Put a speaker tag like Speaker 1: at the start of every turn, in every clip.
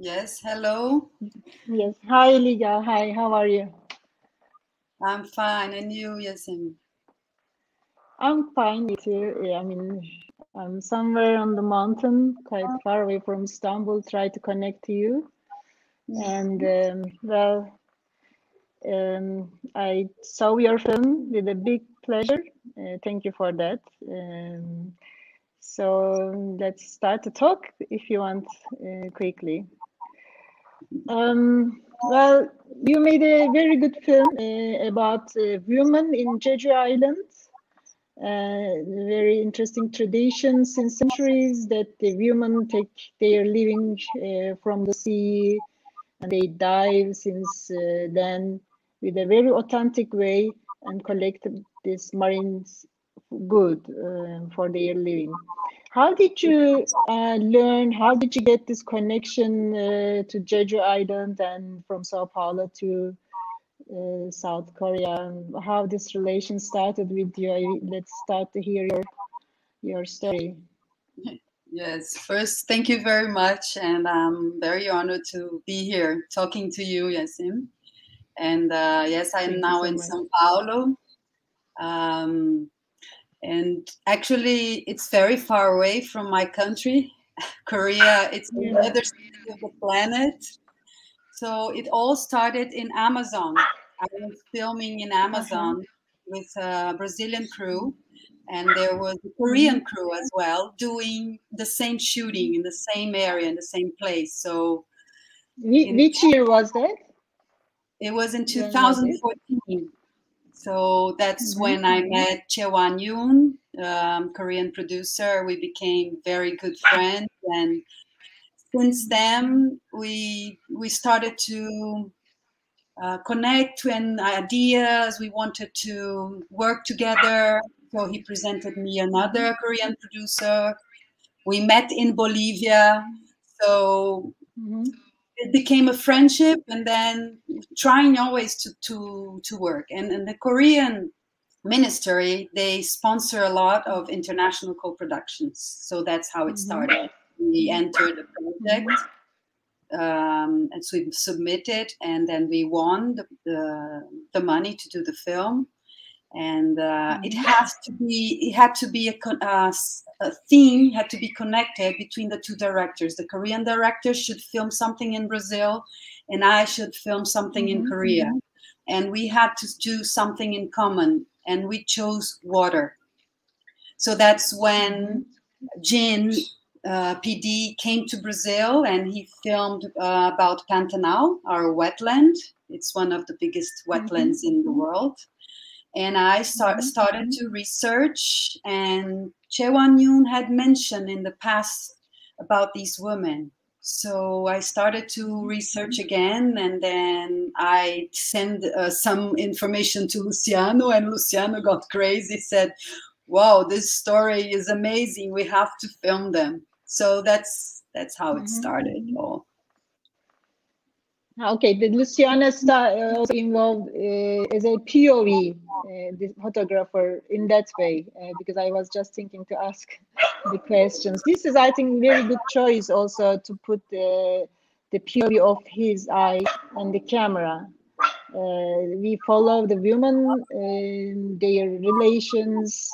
Speaker 1: Yes, hello.
Speaker 2: Yes. Hi, Liga. Hi, how are you?
Speaker 1: I'm fine. And you, Yasim?
Speaker 2: I'm fine too. I mean, I'm somewhere on the mountain, quite far away from Istanbul, try to connect to you. And I saw your film with a big pleasure. Thank you for that. So let's start to talk if you want quickly. Well, you made a very good film about women in Jeju Island. Very interesting traditions in centuries that the women take their living from the sea and they dive since then with a very authentic way and collect this marine good for their living. How did you learn? How did you get this connection to Jeju Island and from Sao Paulo to South Korea? How this relation started with you? Let's start to hear your story.
Speaker 1: Yes, first, thank you very much. And I'm very honored to be here talking to you, Yasim. And yes, I'm
Speaker 2: Thank you
Speaker 1: now
Speaker 2: so
Speaker 1: in
Speaker 2: much.
Speaker 1: Sao Paulo. Um, and actually, it's very far away from my country, Korea. It's on the
Speaker 2: Yeah.
Speaker 1: other side of the planet. So it all started in Amazon. I was filming in
Speaker 2: Uh-huh.
Speaker 1: Amazon with a Brazilian crew, and there was a Korean
Speaker 2: Mm-hmm.
Speaker 1: crew as well doing the same shooting in the same area, in the same place. So in
Speaker 2: Which year was that?
Speaker 1: it was in
Speaker 2: When was it?
Speaker 1: 2014. So that's
Speaker 2: Mm-hmm.
Speaker 1: when I met Chewan Yoon, Korean producer. We became very good friends, and since then we started to connect and ideas. We wanted to work together. So he presented me
Speaker 2: Mm-hmm.
Speaker 1: another Korean producer. We met in Bolivia. So
Speaker 2: Mm-hmm.
Speaker 1: it became a friendship, and then trying always to work. And the Korean ministry, they sponsor a lot of international co-productions. So that's how it
Speaker 2: Mm-hmm.
Speaker 1: started. We entered a project,
Speaker 2: Mm-hmm.
Speaker 1: and so we submitted, and then we won the money to do the film. And
Speaker 2: Mm-hmm.
Speaker 1: it had to be a theme had to be connected between the two directors. The Korean director should film something in Brazil, and I should film something in
Speaker 2: Mm-hmm.
Speaker 1: Korea, and we had to do something in common, and we chose water. So that's
Speaker 2: Mm-hmm.
Speaker 1: when Jin PD came to Brazil, and he filmed about Pantanal, our wetland. It's one of the biggest
Speaker 2: Mm-hmm.
Speaker 1: wetlands in the world. And I
Speaker 2: Mm-hmm.
Speaker 1: started to research, and Chewan Yoon had mentioned in the past about these women. So I started to research again, and then I sent some information to Luciano, and Luciano got crazy, said, wow, this story is amazing. We have to film them. So that's how it
Speaker 2: Mm-hmm.
Speaker 1: started. All.
Speaker 2: Okay, the Luciana also involved as a POV, the photographer in that way, because I was just thinking to ask the questions. This is, I think, very good choice also to put the POV of his eye on the camera. We follow the women, their relations,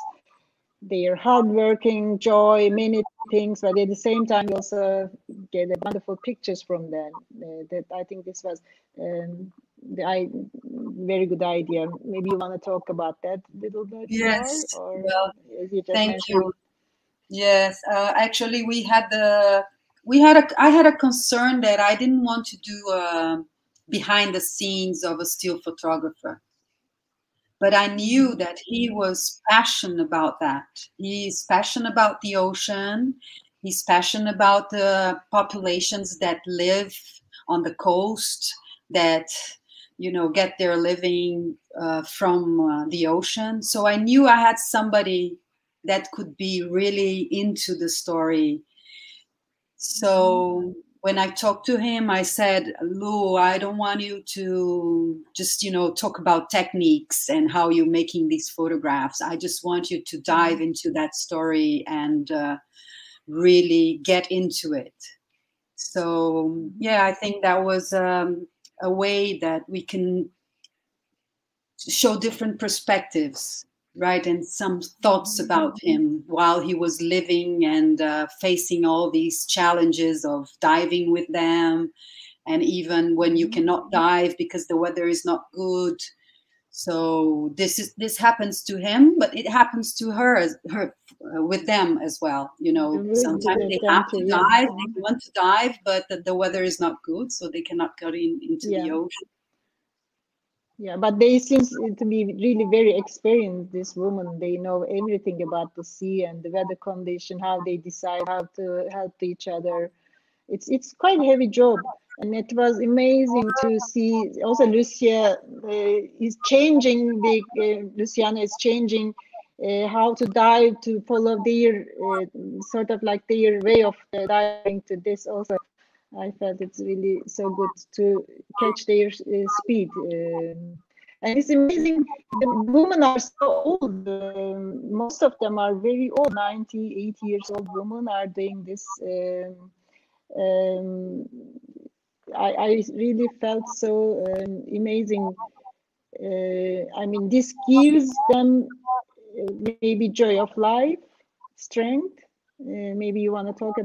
Speaker 2: their hardworking, joy, many things, but at the same time, you also get a wonderful pictures from them. That I think this was very good idea. Maybe you want to talk about that a little bit more,
Speaker 1: Yes.
Speaker 2: or
Speaker 1: Well,
Speaker 2: as you just
Speaker 1: thank
Speaker 2: mentioned.
Speaker 1: you. Yes, actually, I had a concern that I didn't want to do behind the scenes of a still photographer, but I knew
Speaker 2: Mm-hmm.
Speaker 1: that he was passionate about that. He's passionate about the ocean. He's passionate about the populations that live on the coast, that get their living from the ocean. So I knew I had somebody that could be really into the story.
Speaker 2: Mm-hmm.
Speaker 1: So when I talked to him, I said, Lou, I don't want you to just, talk about techniques and how you're making these photographs. I just want you to
Speaker 2: Mm-hmm.
Speaker 1: dive into that story and really get into it. So yeah, I think that was a way that we can show different perspectives, right, and some thoughts about him while he was living and facing all these challenges of diving with them, and even when you cannot dive because the weather is not good. So this happens to him, but it happens to her with them as well. You know, sometimes they have to dive, they want to dive, but the weather is not good, so they cannot go into the ocean.
Speaker 2: Yeah, but they seem to be really very experienced, this woman. They know everything about the sea and the weather condition, how they decide how to help each other. It's quite a heavy job. And it was amazing to see also Lucia is changing, Luciana is changing how to dive, to follow their sort of like their way of diving to this also. I felt it's really so good to catch their speed. And it's amazing, the women are so old. Most of them are very old, 90, 80 years old women are doing this. I really felt so amazing. I mean, this gives them maybe joy of life, strength. Maybe you want to talk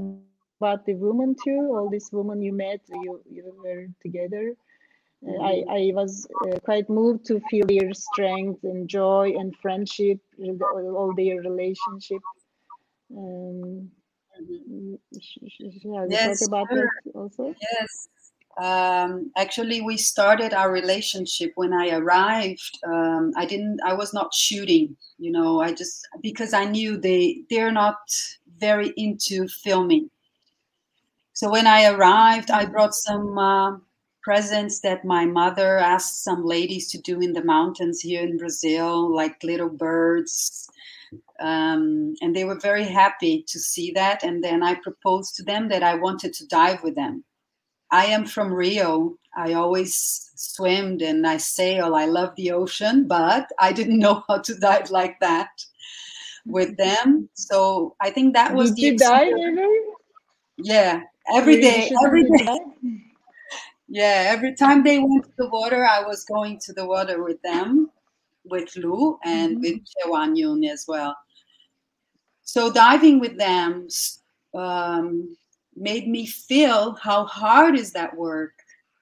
Speaker 2: about the woman too, all these women you met, you were together. I was quite moved to feel their strength and joy and friendship, all their relationship. Shall we talk about that also?
Speaker 1: Yes. Actually, we started our relationship when I arrived. I was not shooting, you know, because I knew they're not very into filming. So when I arrived, I brought some presents that my mother asked some ladies to do in the mountains here in Brazil, like little birds. And they were very happy to see that. And then I proposed to them that I wanted to dive with them. I am from Rio. I always swam and I sail. I love the ocean, but I didn't know how to dive like that with them. So I think that was
Speaker 2: Did you dive ever?
Speaker 1: Yeah, every day. Yeah, every time they went to the water, I was going to the water with them, with Lou and with Chewan Yun as well. So diving with them made me feel how hard is that work,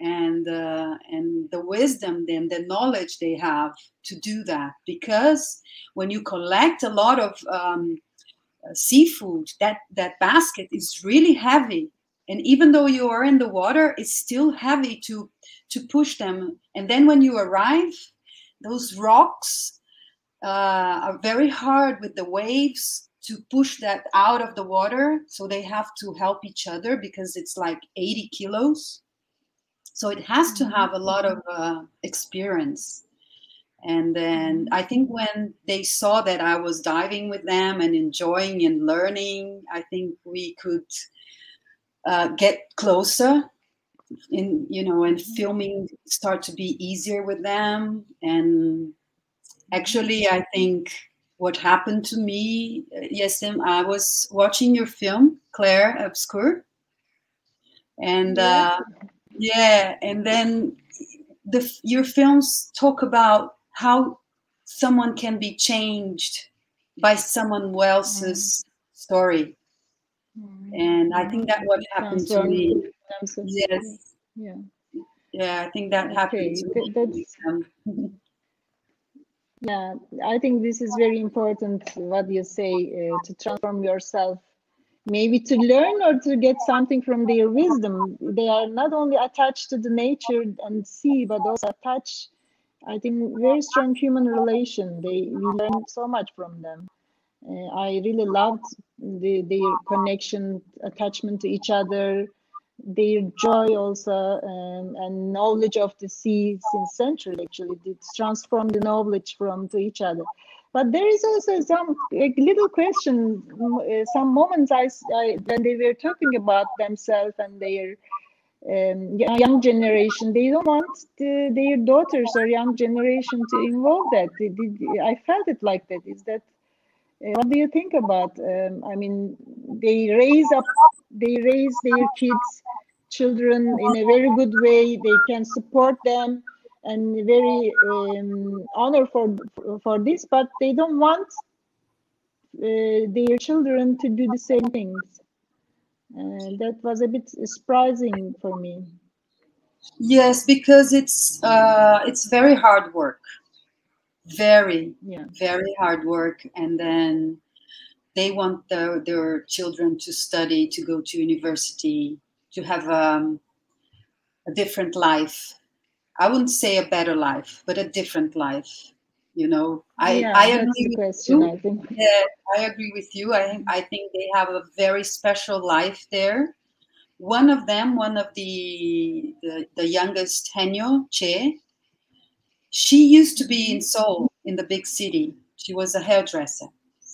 Speaker 1: and the wisdom and the knowledge they have to do that. Because when you collect a lot of seafood, that basket is really heavy, and even though you are in the water, it's still heavy to push them. And then when you arrive, those rocks are very hard with the waves to push that out of the water. So they have to help each other because it's like 80 kilos. So it has to have a lot of experience. And then I think when they saw that I was diving with them and enjoying and learning, I think we could get closer and filming start to be easier with them. And actually, I think what happened to me, Yesim, I was watching your film, Claire Obscure. And and then your films talk about how someone can be changed by someone else's story. And I think that what happened to me. Yes. Yeah, I think that happened to me.
Speaker 2: Yeah, I think this is very important, what you say, to transform yourself, maybe to learn or to get something from their wisdom. They are not only attached to the nature and sea, but also attached, I think, very strong human relation. We learn so much from them. I really loved their connection, attachment to each other, their joy also, and knowledge of the sea since centuries. Actually, it's transformed the knowledge from to each other. But there is also some little question. Some moments when they were talking about themselves and their young generation, they don't want their daughters or young generation to involve that. I felt it like that. Is that what do you think about? I mean, they raise their kids children in a very good way. They can support them, and very honor for this, but they don't want their children to do the same things. That was a bit surprising for me.
Speaker 1: Yes, because it's very hard work, very very hard work, and then they want their children to study, to go to university, to have a different life. I wouldn't say a better life, but a different life. You know, I
Speaker 2: That's
Speaker 1: agree
Speaker 2: the
Speaker 1: with
Speaker 2: question,
Speaker 1: you.
Speaker 2: I think.
Speaker 1: Yeah, I agree with you. I think they have a very special life there. One of them, one of the youngest, Henyo Che, she used to be in Seoul, in the big city. She was a hairdresser.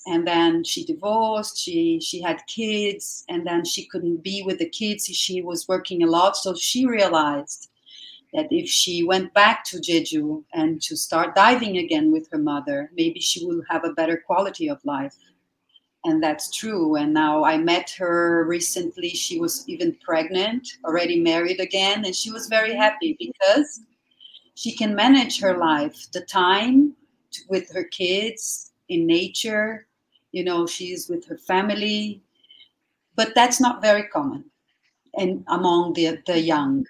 Speaker 1: And then she divorced, she had kids, and then she couldn't be with the kids. She was working a lot. So she realized that if she went back to Jeju and to start diving again with her mother, maybe she will have a better quality of life. And that's true. And now I met her recently. She was even pregnant, already married again, and she was very happy because she can manage her life, the time with her kids, in nature. You know, she's with her family, but that's not very common and among the young,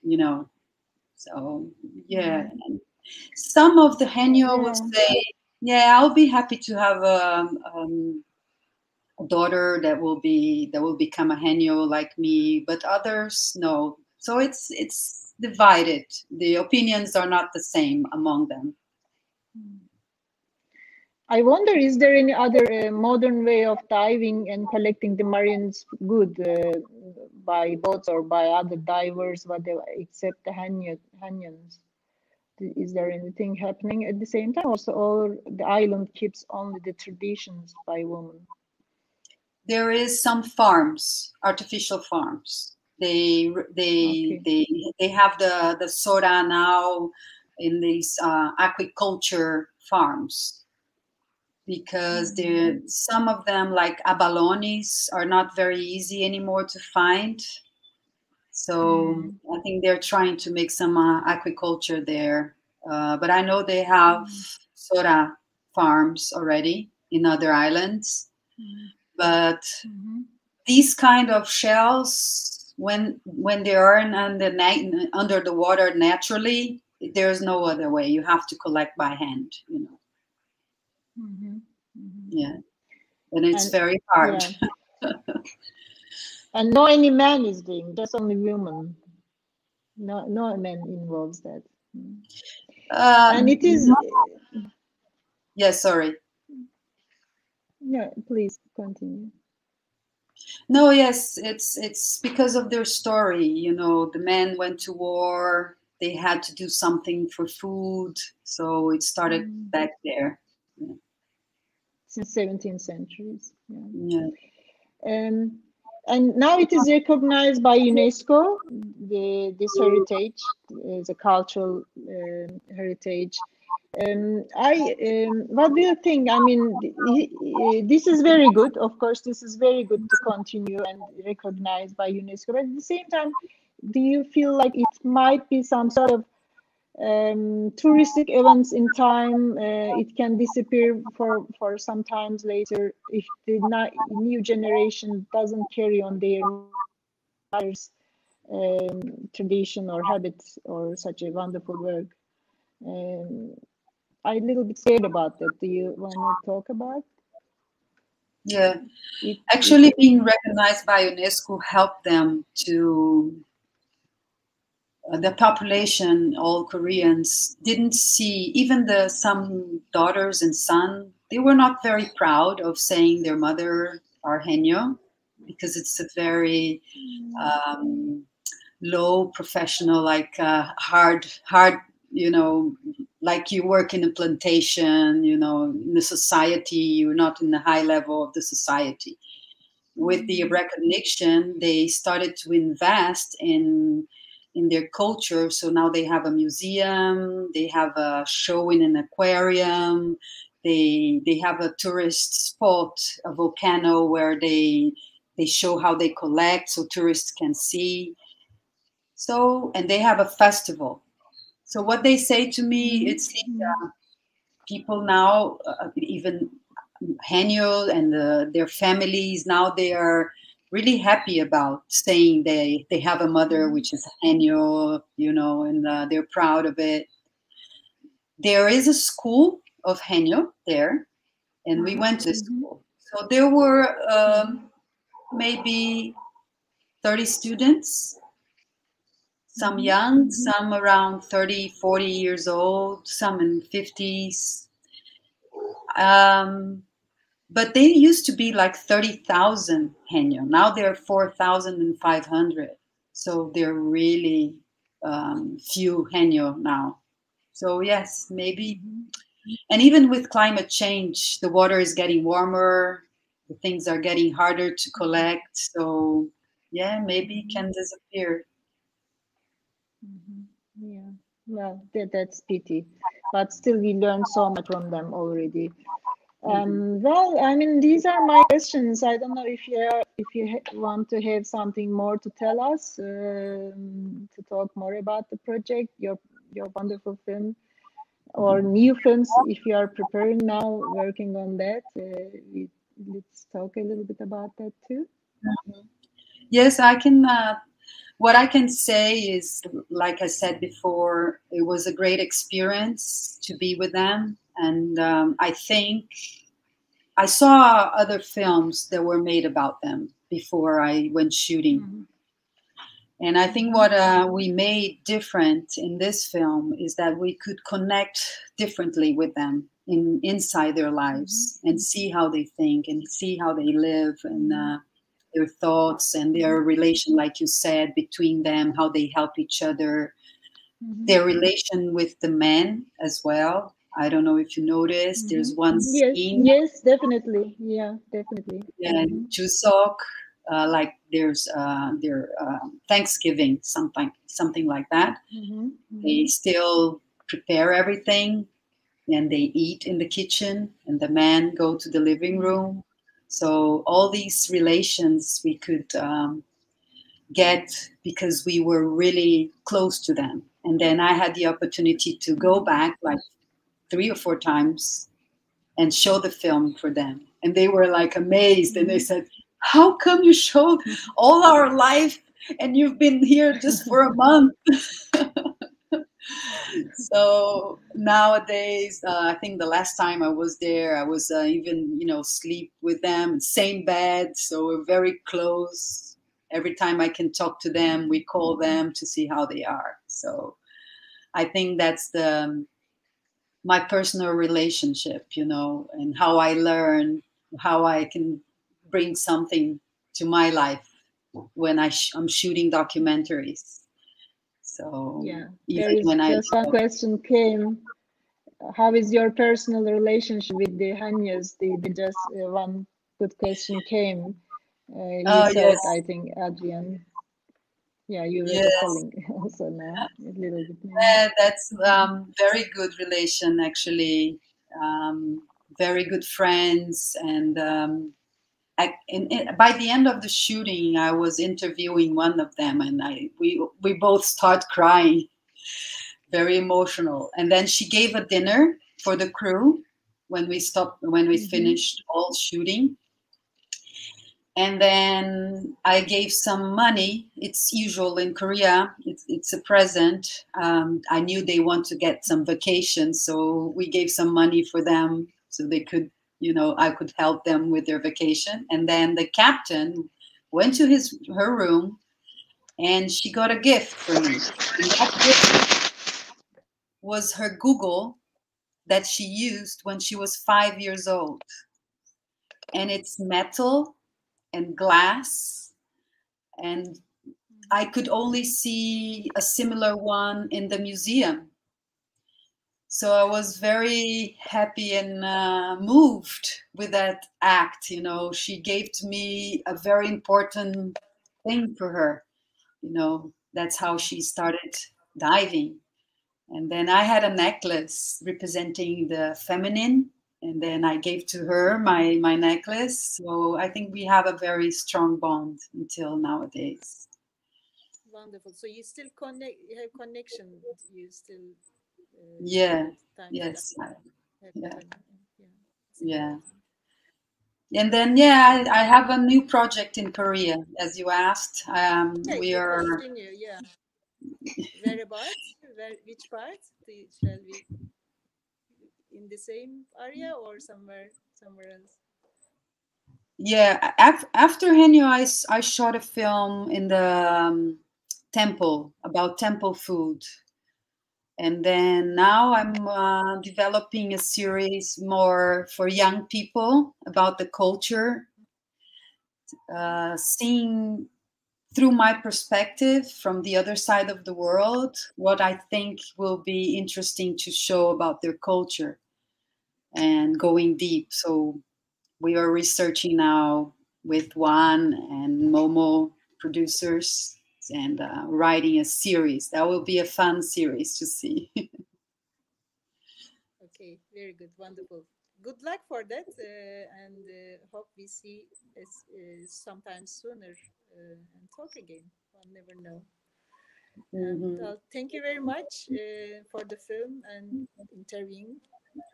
Speaker 1: you know. So yeah, and some of the Henyo will say, "Yeah, I'll be happy to have a daughter that will become a Henyo like me," but others no. So it's divided. The opinions are not the same among them.
Speaker 2: I wonder, is there any other modern way of diving and collecting the marine good by boats or by other divers, whatever, except the Hanyans? Is there anything happening at the same time, also, or the island keeps only the traditions by women?
Speaker 1: There is some farms, artificial farms. They have the soda now in these aquaculture farms, because some of them, like abalones, are not very easy anymore to find. So I think they're trying to make some aquaculture there. But I know they have soda farms already in other islands. But these kind of shells, when they are under the water naturally, there's no other way. You have to collect by hand, you know. Yeah, and it's very hard.
Speaker 2: Yeah. And no any man is doing, just only women. No man involves that. And it is.
Speaker 1: Yeah, sorry.
Speaker 2: Yeah, please continue.
Speaker 1: No, yes, it's because of their story. You know, the men went to war. They had to do something for food, so it started back there. Yeah.
Speaker 2: Since 17th centuries.
Speaker 1: Yeah.
Speaker 2: And now it is recognized by UNESCO, this heritage, as a cultural heritage. What do you think? I mean, this is very good. Of course, this is very good to continue and recognized by UNESCO. But at the same time, do you feel like it might be some sort of touristic events in time? It can disappear for some times later if the new generation doesn't carry on their tradition or habits or such a wonderful work. I'm a little bit scared about that. Do you want to talk about?
Speaker 1: Yeah, actually, being recognized by UNESCO helped them to. The population, all Koreans, didn't see, even some daughters and son, they were not very proud of saying their mother are Henyo, because it's a very low professional, like hard, you know, like you work in a plantation, you know, in the society, you're not in the high level of the society. With the recognition, they started to invest in their culture. So now they have a museum, they have a show in an aquarium, they have a tourist spot, a volcano where they show how they collect, so tourists can see. So, and they have a festival. So what they say to me, it's people now, even Henyo and their families, now they are really happy about saying they have a mother which is Henyo, you know, and they're proud of it. There is a school of Henyo there, and we went to school. So there were maybe 30 students, some young, some around 30, 40 years old, some in 50s. But they used to be like 30,000 Henyo. Now they're 4,500. So they're really few Henyo now. So yes, maybe. And even with climate change, the water is getting warmer. The things are getting harder to collect. So yeah, maybe it can disappear.
Speaker 2: Yeah, well, that's pity, but still we learned so much from them already. Well, I mean, these are my questions. I don't know if you want to have something more to tell us, to talk more about the project, your wonderful film, or new films if you are preparing now, working on that. Let's talk a little bit about that too.
Speaker 1: Yes, I can. What I can say is, like I said before, it was a great experience to be with them. And I think I saw other films that were made about them before I went shooting. And I think what we made different in this film is that we could connect differently with them inside their lives and see how they think and see how they live and their thoughts and their relation, like you said, between them, how they help each other, their relation with the men as well. I don't know if you noticed, there's one scene.
Speaker 2: Yes, definitely. Yeah, definitely.
Speaker 1: Yeah, Chuseok, like there's their Thanksgiving, something like that. They still prepare everything and they eat in the kitchen and the men go to the living room. So all these relations we could get because we were really close to them. And then I had the opportunity to go back like 3 or 4 times and show the film for them. And they were like amazed and they said, how come you showed all our life and you've been here just for a month? So nowadays, I think the last time I was there, I was even, sleep with them, same bed. So we're very close. Every time I can talk to them, we call them to see how they are. So I think that's my personal relationship, and how I learn, how I can bring something to my life when I'm shooting documentaries. So
Speaker 2: yeah,
Speaker 1: even when
Speaker 2: just one question came. How is your personal relationship with the Hanyas? Just one good question came. You thought,
Speaker 1: yes.
Speaker 2: I think, Adrian. Yeah, you were telling also now a little bit more.
Speaker 1: Yeah, that's very good relation actually. Very good friends, and by the end of the shooting, I was interviewing one of them, and we both start crying, very emotional. And then she gave a dinner for the crew when we finished all shooting. And then I gave some money. It's usual in Korea. It's a present. I knew they want to get some vacation, so we gave some money for them so they could, I could help them with their vacation. And then the captain went to her room, and she got a gift for me. And that gift was her Google that she used when she was 5 years old. And it's metal and glass, and I could only see a similar one in the museum. So I was very happy and moved with that act. She gave to me a very important thing for her. That's how she started diving. And then I had a necklace representing the feminine, and then I gave to her my necklace. So I think we have a very strong bond until nowadays.
Speaker 2: wonderful. So you still have connection. You still
Speaker 1: Yeah.
Speaker 2: time
Speaker 1: Yes. Yeah.
Speaker 2: yeah.
Speaker 1: And then, yeah, I have a new project in Korea, as you asked.
Speaker 2: Okay,
Speaker 1: We are.
Speaker 2: continue. Yeah. Whereabouts? Which part? Shall we in the same area or somewhere else?
Speaker 1: Yeah, after Henyo, I shot a film in the temple about temple food. And then now I'm developing a series more for young people about the culture, seeing through my perspective from the other side of the world what I think will be interesting to show about their culture and going deep. So we are researching now with Juan and Momo producers and writing a series. That will be a fun series to see.
Speaker 2: Okay, very good, wonderful. Good luck for that, and hope we see sometime sooner and talk again. I'll never know.
Speaker 1: Mm-hmm.
Speaker 2: Thank you very much for the film and interviewing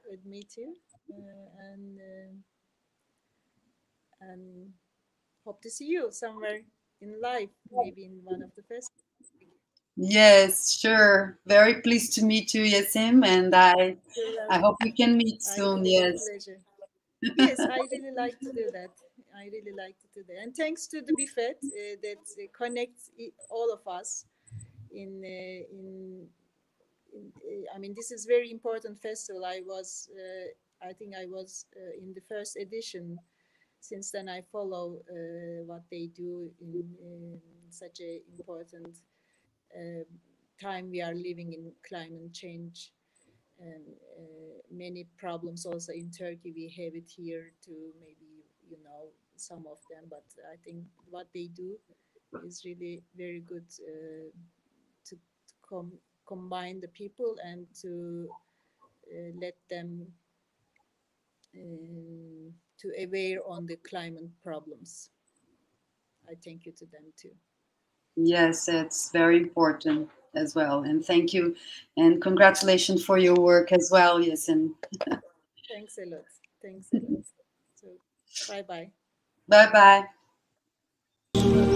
Speaker 2: with me too, and hope to see you somewhere in life, maybe in one of the festivals.
Speaker 1: Yes, sure. Very pleased to meet you, Yasim, and I hope we can meet soon.
Speaker 2: It was a
Speaker 1: Yes.
Speaker 2: pleasure. Yes, I really like to do that. I really like to do that. And thanks to the buffet that connects all of us I mean, this is very important festival. I think I was in the first edition. Since then, I follow what they do in such a important uh, time we are living in climate change and many problems also in Turkey. We have it here too, maybe you know some of them, but I think what they do is really very good to combine the people and to let them to aware on the climate problems. I thank you to them too.
Speaker 1: Yes, it's very important as well. And thank you and congratulations for your work as well, Yasim.
Speaker 2: Thanks a lot. Thanks a lot. So, bye bye.
Speaker 1: Bye bye.